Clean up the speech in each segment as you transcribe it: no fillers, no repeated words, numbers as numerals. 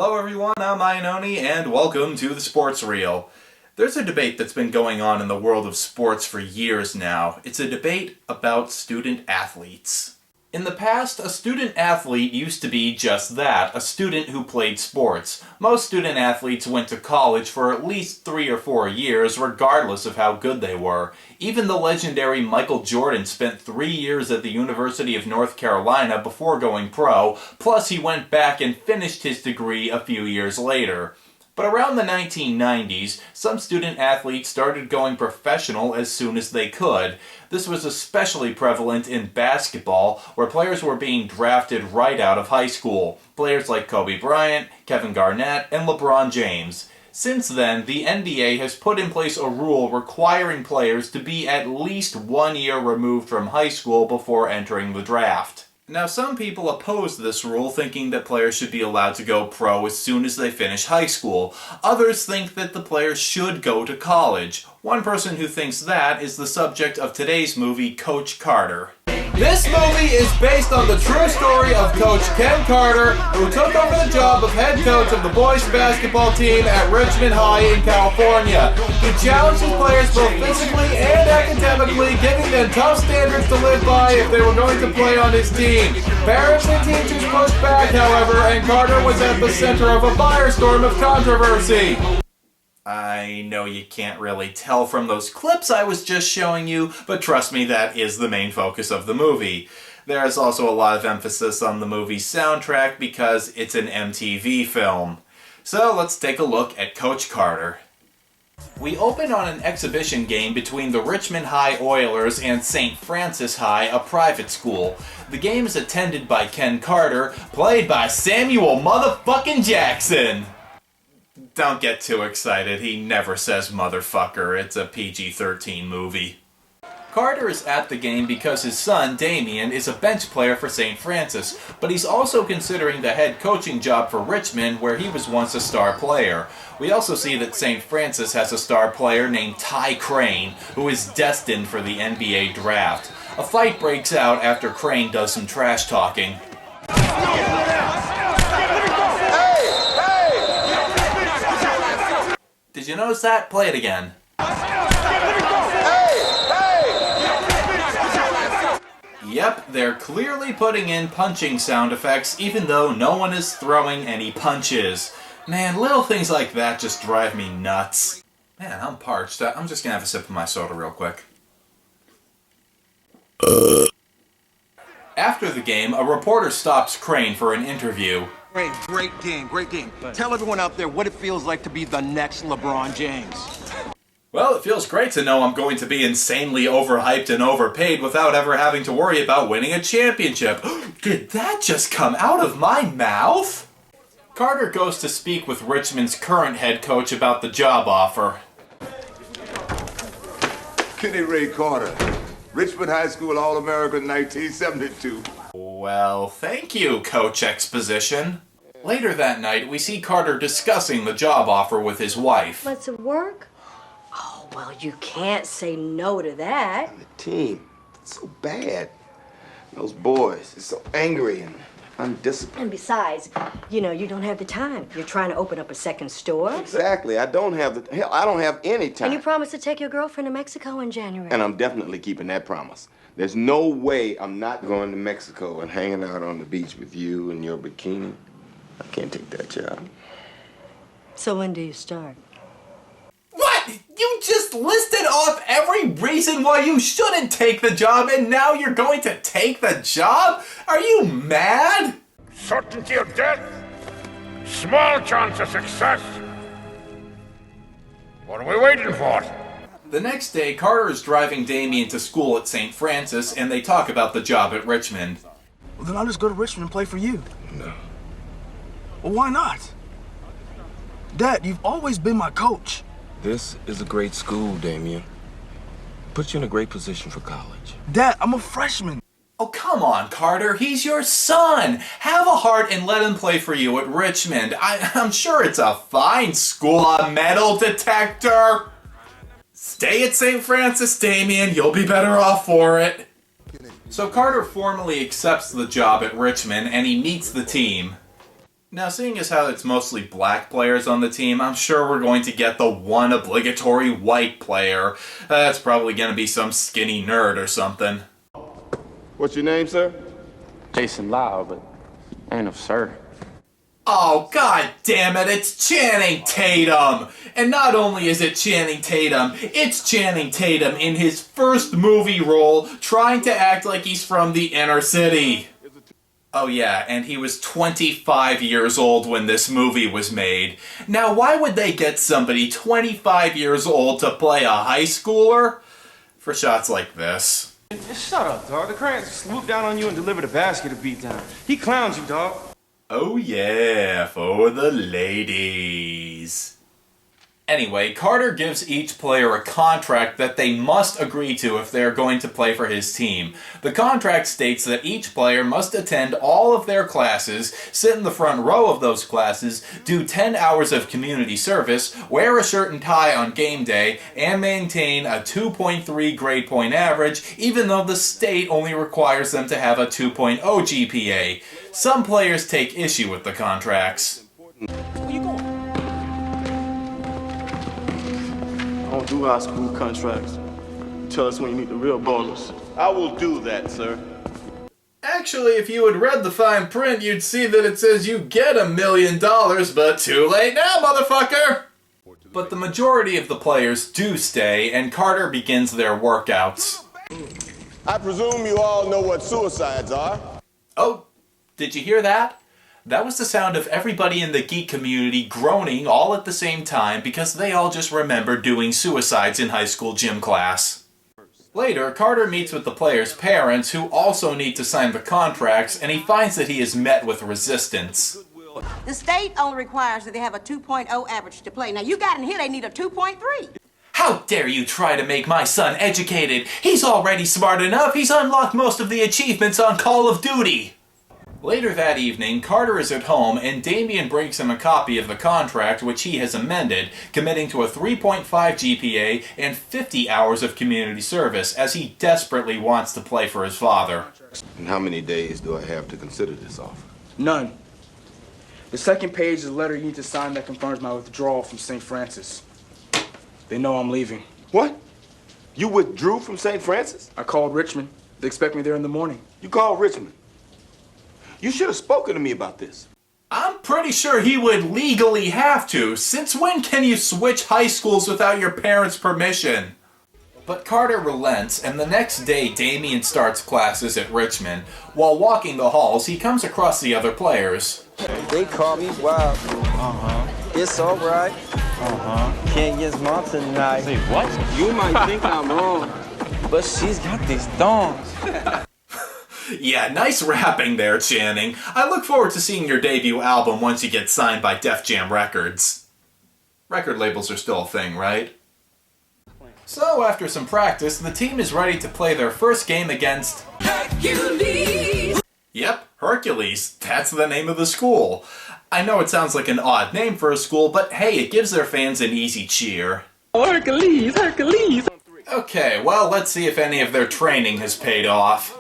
Hello everyone, I'm Iannone, and welcome to the Sports Reel. There's a debate that's been going on in the world of sports for years now. It's a debate about student athletes. In the past, a student athlete used to be just that, a student who played sports. Most student athletes went to college for at least 3 or 4 years, regardless of how good they were. Even the legendary Michael Jordan spent 3 years at the University of North Carolina before going pro, plus he went back and finished his degree a few years later. But around the 1990s, some student athletes started going professional as soon as they could. This was especially prevalent in basketball, where players were being drafted right out of high school. Players like Kobe Bryant, Kevin Garnett, and LeBron James. Since then, the NBA has put in place a rule requiring players to be at least 1 year removed from high school before entering the draft. Now, some people oppose this rule, thinking that players should be allowed to go pro as soon as they finish high school. Others think that the players should go to college. One person who thinks that is the subject of today's movie, Coach Carter. This movie is based on the true story of Coach Ken Carter, who took over the job of head coach of the boys basketball team at Richmond High in California. He challenged his players both physically and academically, giving them tough standards to live by if they were going to play on his team. Parents and teachers pushed back, however, and Carter was at the center of a firestorm of controversy. I know you can't really tell from those clips I was just showing you, but trust me, that is the main focus of the movie. There is also a lot of emphasis on the movie's soundtrack because it's an MTV film. So let's take a look at Coach Carter. We open on an exhibition game between the Richmond High Oilers and St. Francis High, a private school. The game is attended by Ken Carter, played by Samuel motherfucking Jackson. Don't get too excited, he never says motherfucker, it's a PG-13 movie. Carter is at the game because his son, Damien, is a bench player for St. Francis, but he's also considering the head coaching job for Richmond, where he was once a star player. We also see that St. Francis has a star player named Ty Crane, who is destined for the NBA draft. A fight breaks out after Crane does some trash talking. Did you notice that? Play it again. Yep, they're clearly putting in punching sound effects even though no one is throwing any punches. Man, little things like that just drive me nuts. Man, I'm parched. I'm just gonna have a sip of my soda real quick. After the game, a reporter stops Crane for an interview. Great game. Tell everyone out there what it feels like to be the next LeBron James. Well, it feels great to know I'm going to be insanely overhyped and overpaid without ever having to worry about winning a championship. Did that just come out of my mouth? Carter goes to speak with Richmond's current head coach about the job offer. Kenny Ray Carter, Richmond High School All-American 1972. Well, thank you, Coach Exposition. Later that night, we see Carter discussing the job offer with his wife. Let's it work? Oh, well, you can't say no to that. The team, it's so bad. Those boys, they're so angry and undisciplined. And besides, you don't have the time. You're trying to open up a second store. Exactly. I don't have any time. And you promised to take your girlfriend to Mexico in January. And I'm definitely keeping that promise. There's no way I'm not going to Mexico and hanging out on the beach with you in your bikini. I can't take that job. So when do you start? What? You just listed off every reason why you shouldn't take the job, and now you're going to take the job? Are you mad? Certainty of death, small chance of success. What are we waiting for? The next day, Carter is driving Damien to school at St. Francis, and they talk about the job at Richmond. Well, then I'll just go to Richmond and play for you. No. Well, why not? Dad, you've always been my coach. This is a great school, Damien. Puts you in a great position for college. Dad, I'm a freshman. Oh, come on, Carter. He's your son. Have a heart and let him play for you at Richmond. I'm sure it's a fine school. A metal detector. Stay at St. Francis, Damien. You'll be better off for it. So Carter formally accepts the job at Richmond, and he meets the team. Now, seeing as how it's mostly black players on the team, I'm sure we're going to get the one obligatory white player. That's probably going to be some skinny nerd or something. What's your name, sir? Jason Lau, but ain't no sir. Oh, god damn it, it's Channing Tatum! And not only is it Channing Tatum, it's Channing Tatum in his first movie role trying to act like he's from the inner city. Oh yeah, and he was 25 years old when this movie was made. Now, why would they get somebody 25 years old to play a high schooler? For shots like this. Shut up, dog. The Crane swooped down on you and delivered a basket of beatdown. He clowns you, dog. Oh yeah, for the ladies. Anyway, Carter gives each player a contract that they must agree to if they're going to play for his team. The contract states that each player must attend all of their classes, sit in the front row of those classes, do 10 hours of community service, wear a shirt and tie on game day, and maintain a 2.3 grade point average, even though the state only requires them to have a 2.0 GPA. Some players take issue with the contracts. Where you going? I don't do high school contracts. Tell us when you meet the real ballers. I will do that, sir. Actually, if you had read the fine print, you'd see that it says you get $1 million, but too late now, motherfucker! But the majority of the players do stay, and Carter begins their workouts. I presume you all know what suicides are. Oh, did you hear that? That was the sound of everybody in the geek community groaning all at the same time because they all just remembered doing suicides in high school gym class. Later, Carter meets with the players' parents who also need to sign the contracts, and he finds that he is met with resistance. The state only requires that they have a 2.0 average to play. Now, you got in here, they need a 2.3. How dare you try to make my son educated? He's already smart enough. He's unlocked most of the achievements on Call of Duty. Later that evening, Carter is at home and Damien brings him a copy of the contract which he has amended, committing to a 3.5 GPA and 50 hours of community service, as he desperately wants to play for his father. And how many days do I have to consider this offer? None. The second page is a letter you need to sign that confirms my withdrawal from St. Francis. They know I'm leaving. What? You withdrew from St. Francis? I called Richmond. They expect me there in the morning. You called Richmond? You should have spoken to me about this. I'm pretty sure he would legally have to. Since when can you switch high schools without your parents' permission? But Carter relents, and the next day Damien starts classes at Richmond. While walking the halls, he comes across the other players. They call me wild. It's alright. Can't get mom tonight. Say what? You might think I'm wrong, but she's got these thongs. Yeah, nice rapping there, Channing. I look forward to seeing your debut album once you get signed by Def Jam Records. Record labels are still a thing, right? So, after some practice, the team is ready to play their first game against Hercules! Yep, Hercules. That's the name of the school. I know it sounds like an odd name for a school, but hey, it gives their fans an easy cheer. Hercules, Hercules! Okay, well, let's see if any of their training has paid off.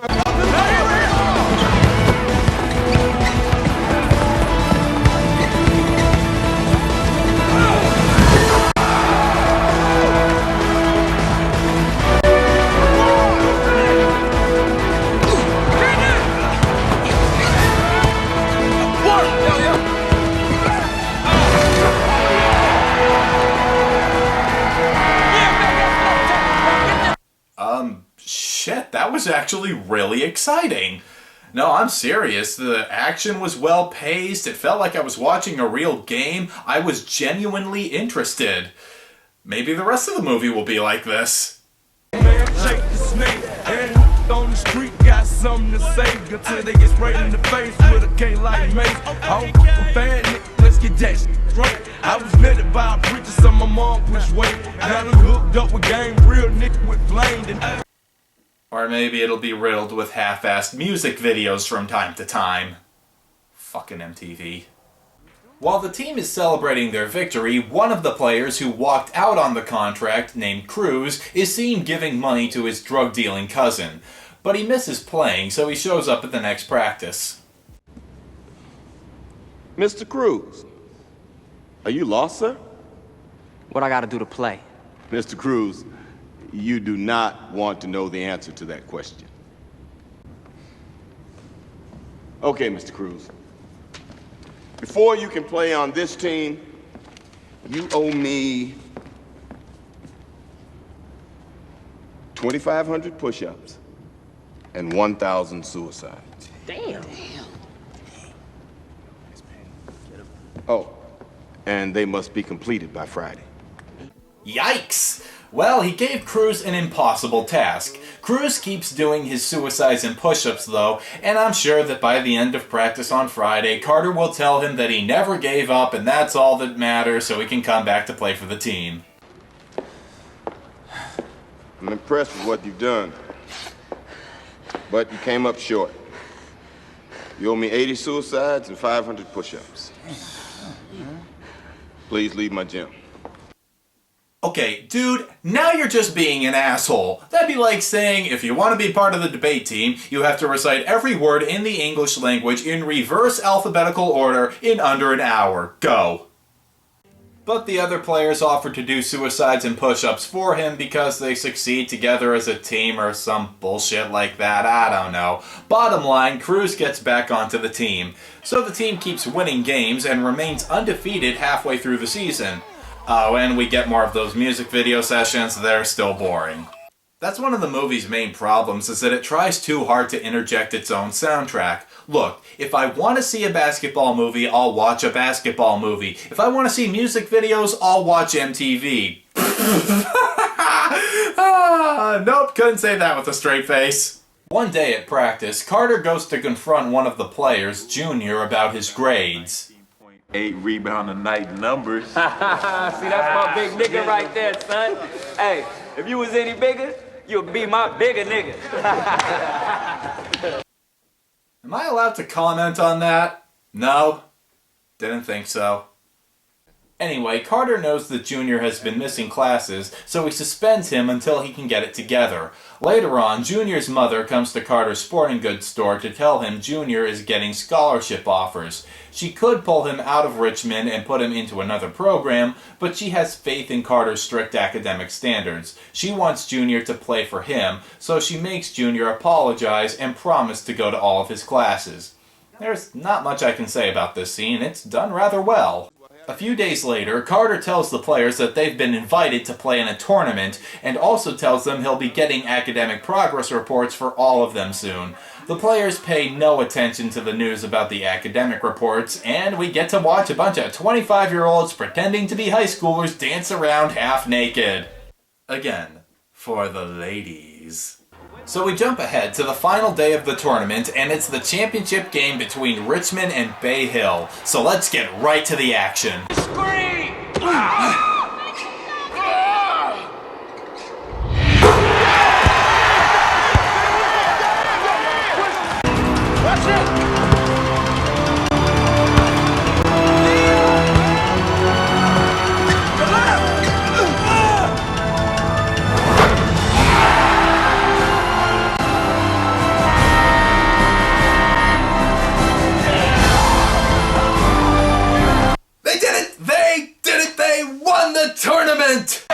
Shit, that was actually really exciting. No, I'm serious. The action was well paced. It felt like I was watching a real game. I was genuinely interested. Maybe the rest of the movie will be like this. Man, shake the snake. And on the street got something to say until they get sprayed in the face with a K-like mace. I'm a fan, nigga. Let's get that shit straight. I was netted by a preacher, so my mom pushed weight. Now I'm hooked up with game, real nigga with flame. Or maybe it'll be riddled with half-assed music videos from time to time. Fucking MTV. While the team is celebrating their victory, one of the players who walked out on the contract, named Cruz, is seen giving money to his drug-dealing cousin. But he misses playing, so he shows up at the next practice. Mr. Cruz, are you lost, sir? What I gotta do to play? Mr. Cruz, you do not want to know the answer to that question. Okay, Mr. Cruz. Before you can play on this team, you owe me 2,500 push-ups and 1,000 suicides. Damn. Oh, and they must be completed by Friday. Yikes! Well, he gave Cruz an impossible task. Cruz keeps doing his suicides and push-ups though, and I'm sure that by the end of practice on Friday, Carter will tell him that he never gave up and that's all that matters so he can come back to play for the team. I'm impressed with what you've done, but you came up short. You owe me 80 suicides and 500 push-ups. Please leave my gym. Okay, dude, now you're just being an asshole. That'd be like saying, if you want to be part of the debate team, you have to recite every word in the English language in reverse alphabetical order in under an hour. Go. But the other players offered to do suicides and push-ups for him because they succeed together as a team or some bullshit like that, I don't know. Bottom line, Cruz gets back onto the team. So the team keeps winning games and remains undefeated halfway through the season. Oh, and we get more of those music video sessions, they're still boring. That's one of the movie's main problems, is that it tries too hard to interject its own soundtrack. Look, if I want to see a basketball movie, I'll watch a basketball movie. If I want to see music videos, I'll watch MTV. Nope, couldn't say that with a straight face. One day at practice, Carter goes to confront one of the players, Junior, about his grades. 8 rebound a night numbers. See, that's my big nigga right there, son. Hey, if you was any bigger, you'd be my bigger nigga. Am I allowed to comment on that? No? Didn't think so. Anyway, Carter knows that Junior has been missing classes, so he suspends him until he can get it together. Later on, Junior's mother comes to Carter's sporting goods store to tell him Junior is getting scholarship offers. She could pull him out of Richmond and put him into another program, but she has faith in Carter's strict academic standards. She wants Junior to play for him, so she makes Junior apologize and promise to go to all of his classes. There's not much I can say about this scene, it's done rather well. A few days later, Carter tells the players that they've been invited to play in a tournament, and also tells them he'll be getting academic progress reports for all of them soon. The players pay no attention to the news about the academic reports, and we get to watch a bunch of 25-year-olds pretending to be high schoolers dance around half naked. Again, for the ladies. So we jump ahead to the final day of the tournament, and it's the championship game between Richmond and Bay Hill. So let's get right to the action. Scream! Watch it! They won the tournament!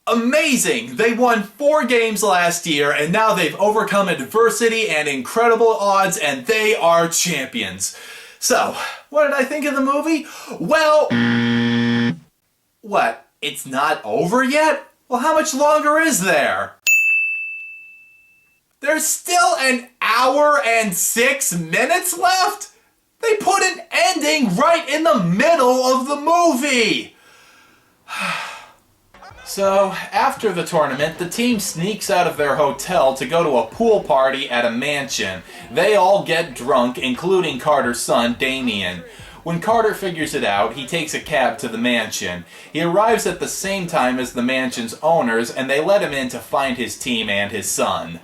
Amazing! They won 4 games last year, and now they've overcome adversity and incredible odds, and they are champions. So, what did I think of the movie? Well... What? It's not over yet? Well, how much longer is there? There's still an hour and 6 minutes left? They put an ending right in the middle of the movie! So, after the tournament, the team sneaks out of their hotel to go to a pool party at a mansion. They all get drunk, including Carter's son, Damien. When Carter figures it out, he takes a cab to the mansion. He arrives at the same time as the mansion's owners, and they let him in to find his team and his son.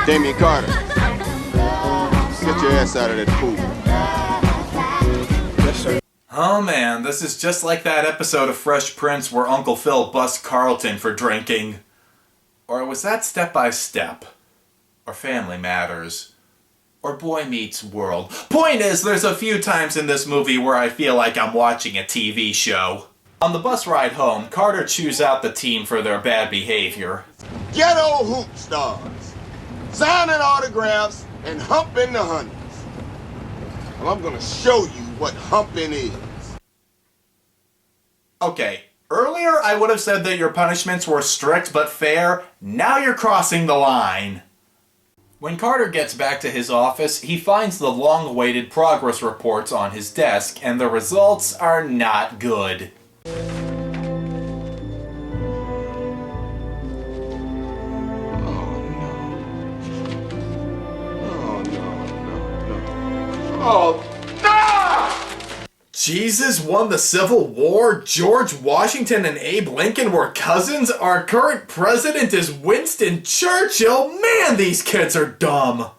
Damien Carter, get your ass out of that pool. Yes, Oh man, this is just like that episode of Fresh Prince where Uncle Phil busts Carlton for drinking. Or was that Step by Step? Or Family Matters? Or Boy Meets World? Point is, there's a few times in this movie where I feel like I'm watching a TV show. On the bus ride home, Carter chews out the team for their bad behavior. Ghetto hoop stars, signing autographs and humping the honeys. Well, I'm gonna show you what humping is. Okay, earlier I would have said that your punishments were strict but fair. Now you're crossing the line. When Carter gets back to his office, he finds the long-awaited progress reports on his desk, and the results are not good. Oh, no! Jesus won the Civil War? George Washington and Abe Lincoln were cousins? Our current president is Winston Churchill? Man, these kids are dumb!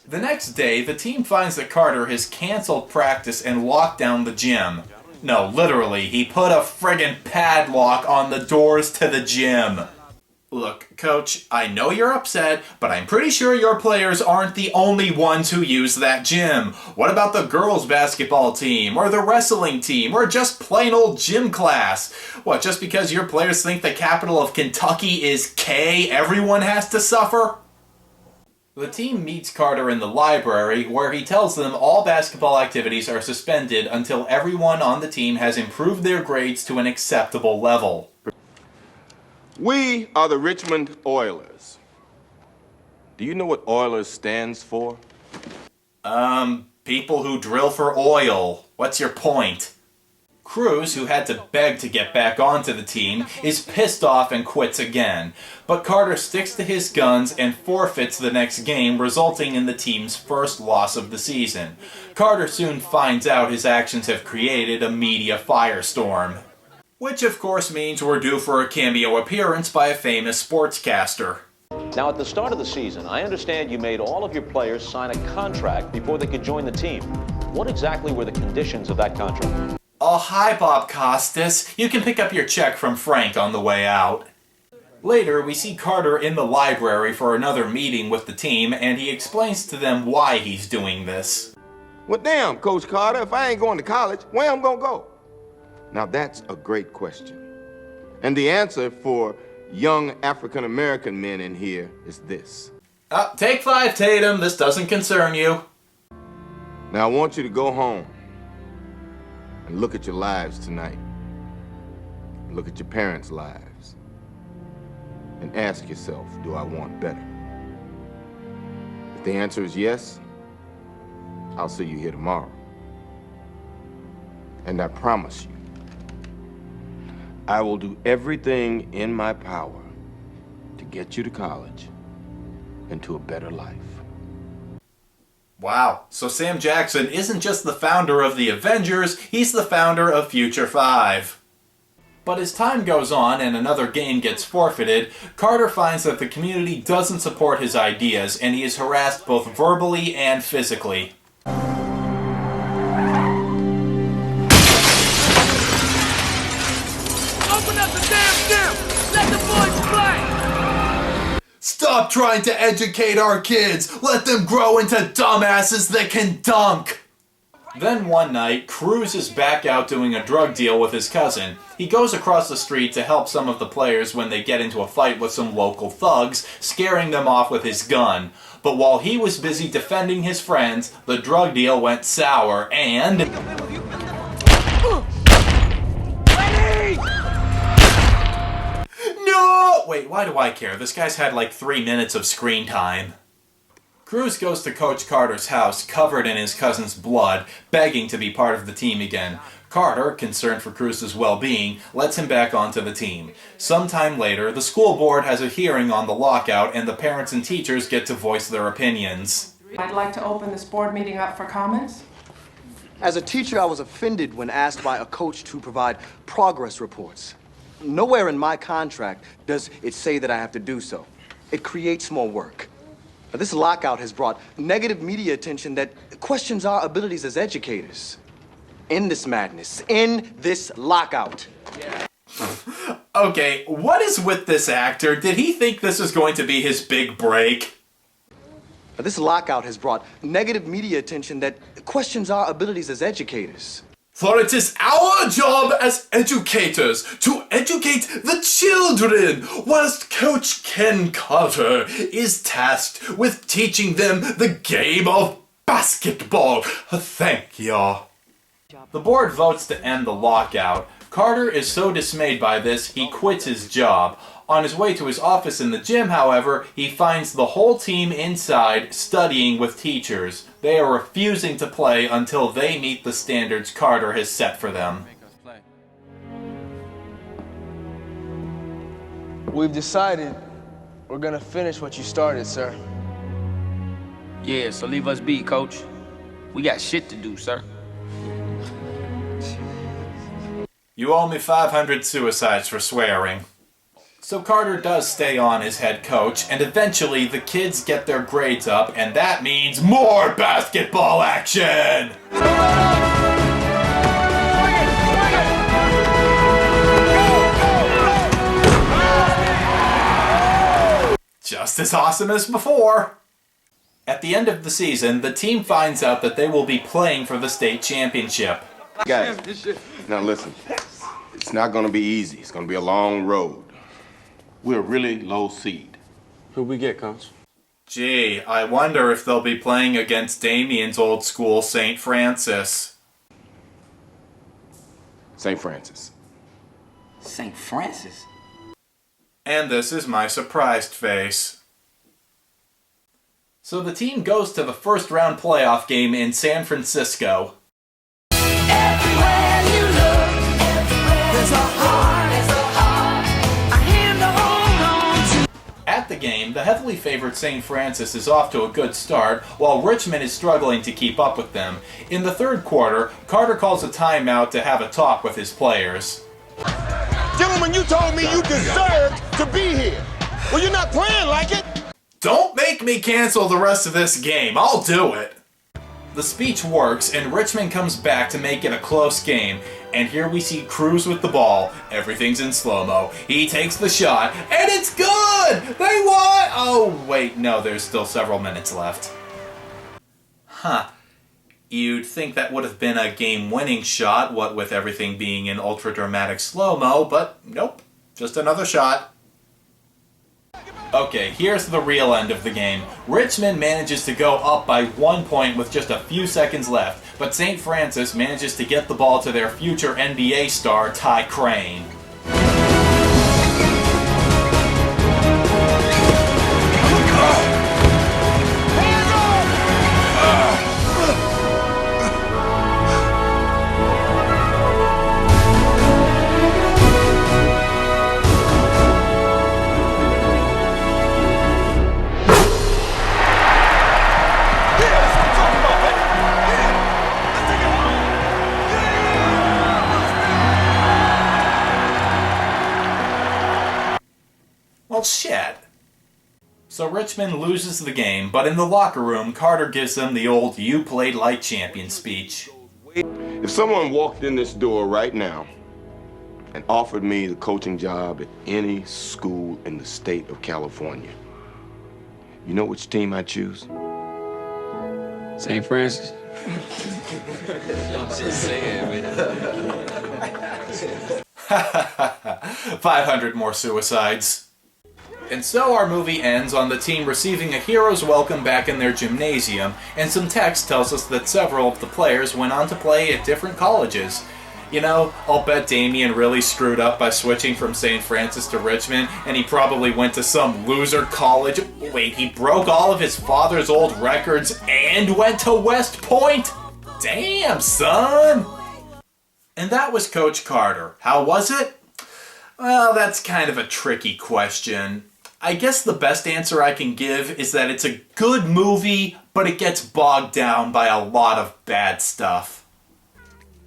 The next day, the team finds that Carter has canceled practice and locked down the gym. No, literally, he put a friggin' padlock on the doors to the gym. Look, Coach, I know you're upset, but I'm pretty sure your players aren't the only ones who use that gym. What about the girls' basketball team, or the wrestling team, or just plain old gym class? What, just because your players think the capital of Kentucky is K, everyone has to suffer? The team meets Carter in the library, where he tells them all basketball activities are suspended until everyone on the team has improved their grades to an acceptable level. We are the Richmond Oilers. Do you know what Oilers stands for? People who drill for oil. What's your point? Cruz, who had to beg to get back onto the team, is pissed off and quits again. But Carter sticks to his guns and forfeits the next game, resulting in the team's first loss of the season. Carter soon finds out his actions have created a media firestorm. Which of course means we're due for a cameo appearance by a famous sportscaster. Now, at the start of the season, I understand you made all of your players sign a contract before they could join the team. What exactly were the conditions of that contract? Oh, hi, Bob Costas. You can pick up your check from Frank on the way out. Later, we see Carter in the library for another meeting with the team, and he explains to them why he's doing this. Well, damn, Coach Carter, if I ain't going to college, where am I gonna go? Now, that's a great question. And the answer for young African-American men in here is this. Take 5, Tatum. This doesn't concern you. Now, I want you to go home and look at your lives tonight. Look at your parents' lives. And ask yourself, do I want better? If the answer is yes, I'll see you here tomorrow. And I promise you, I will do everything in my power to get you to college and to a better life. Wow, so Sam Jackson isn't just the founder of the Avengers, he's the founder of Future 5. But as time goes on and another game gets forfeited, Carter finds that the community doesn't support his ideas, and he is harassed both verbally and physically. Stop trying to educate our kids! Let them grow into dumbasses that can dunk! Then one night, Cruz is back out doing a drug deal with his cousin. He goes across the street to help some of the players when they get into a fight with some local thugs, scaring them off with his gun. But while he was busy defending his friends, the drug deal went sour and... No! Wait, why do I care? This guy's had like 3 minutes of screen time. Cruz goes to Coach Carter's house, covered in his cousin's blood, begging to be part of the team again. Carter, concerned for Cruz's well-being, lets him back onto the team. Sometime later, the school board has a hearing on the lockout, and the parents and teachers get to voice their opinions. I'd like to open this board meeting up for comments. As a teacher, I was offended when asked by a coach to provide progress reports. Nowhere in my contract does it say that I have to do so. It creates more work. This lockout has brought negative media attention that questions our abilities as educators. End this madness. End this lockout. Okay, what is with this actor? Did he think this was going to be his big break? This lockout has brought negative media attention that questions our abilities as educators. For it is our job as educators to educate the children, whilst Coach Ken Carter is tasked with teaching them the game of basketball. Thank you. The board votes to end the lockout. Carter is so dismayed by this, he quits his job. On his way to his office in the gym, however, he finds the whole team inside studying with teachers. They are refusing to play until they meet the standards Carter has set for them. We've decided we're gonna finish what you started, sir. Yeah, so leave us be, coach. We got shit to do, sir. You owe me 500 suicides for swearing. So Carter does stay on as head coach, and eventually the kids get their grades up, and that means more basketball action! Just as awesome as before! At the end of the season, the team finds out that they will be playing for the state championship. Guys, now listen. It's not gonna be easy. It's gonna be a long road. We're a really low seed. Who we get, Coach? Gee, I wonder if they'll be playing against Damien's old school St. Francis. St. Francis. St. Francis? And this is my surprised face. So the team goes to the first round playoff game in San Francisco. Everywhere you look, there's a heart, a hand to hold on to. At the game, the heavily favored St. Francis is off to a good start, while Richmond is struggling to keep up with them. In the third quarter, Carter calls a timeout to have a talk with his players. Gentlemen, you told me you deserved to be here. Well, you're not playing like it. Don't make me cancel the rest of this game. I'll do it. The speech works, and Richmond comes back to make it a close game. And here we see Cruz with the ball. Everything's in slow-mo. He takes the shot, and it's good! They won! Oh, wait, no, there's still several minutes left. Huh. You'd think that would have been a game-winning shot, what with everything being in ultra-dramatic slow-mo, but nope. Just another shot. Okay, here's the real end of the game. Richmond manages to go up by 1 point with just a few seconds left, but St. Francis manages to get the ball to their future NBA star, Ty Crane. Well, shit. So Richmond loses the game, but in the locker room, Carter gives them the old "you played like champion" speech. If someone walked in this door right now and offered me the coaching job at any school in the state of California, you know which team I'd choose? St. Francis? I'm just saying, man. 500 more suicides. And so our movie ends on the team receiving a hero's welcome back in their gymnasium, and some text tells us that several of the players went on to play at different colleges. You know, I'll bet Damien really screwed up by switching from St. Francis to Richmond, and he probably went to some loser college. Wait, he broke all of his father's old records and went to West Point? Damn, son! And that was Coach Carter. How was it? Well, that's kind of a tricky question. I guess the best answer I can give is that it's a good movie, but it gets bogged down by a lot of bad stuff.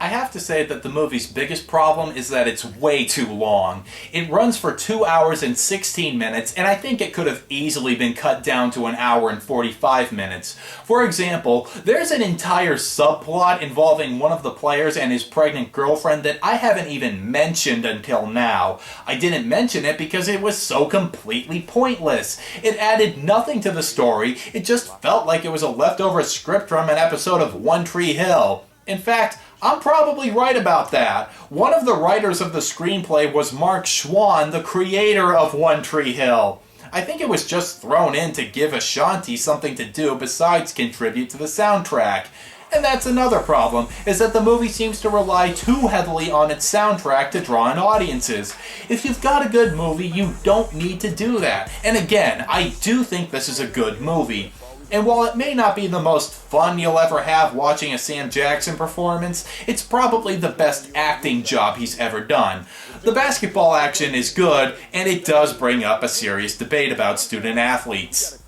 I have to say that the movie's biggest problem is that it's way too long. It runs for 2 hours and 16 minutes, and I think it could have easily been cut down to 1 hour and 45 minutes. For example, there's an entire subplot involving one of the players and his pregnant girlfriend that I haven't even mentioned until now. I didn't mention it because it was so completely pointless. It added nothing to the story, it just felt like it was a leftover script from an episode of One Tree Hill. In fact, I'm probably right about that. One of the writers of the screenplay was Mark Schwann, the creator of One Tree Hill. I think it was just thrown in to give Ashanti something to do besides contribute to the soundtrack. And that's another problem, is that the movie seems to rely too heavily on its soundtrack to draw in audiences. If you've got a good movie, you don't need to do that. And again, I do think this is a good movie. And while it may not be the most fun you'll ever have watching a Sam Jackson performance, it's probably the best acting job he's ever done. The basketball action is good, and it does bring up a serious debate about student athletes.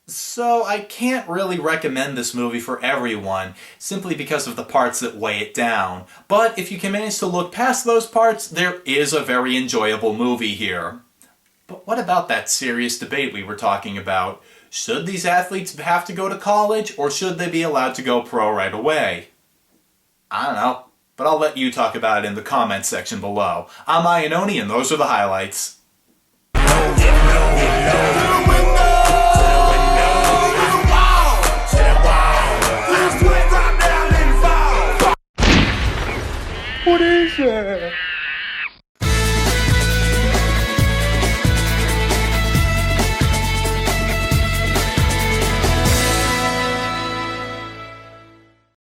So I can't really recommend this movie for everyone, simply because of the parts that weigh it down. But if you can manage to look past those parts, there is a very enjoyable movie here. But what about that serious debate we were talking about? Should these athletes have to go to college, or should they be allowed to go pro right away? I don't know, but I'll let you talk about it in the comments section below. I'm Iannone, and those are the highlights. What is that?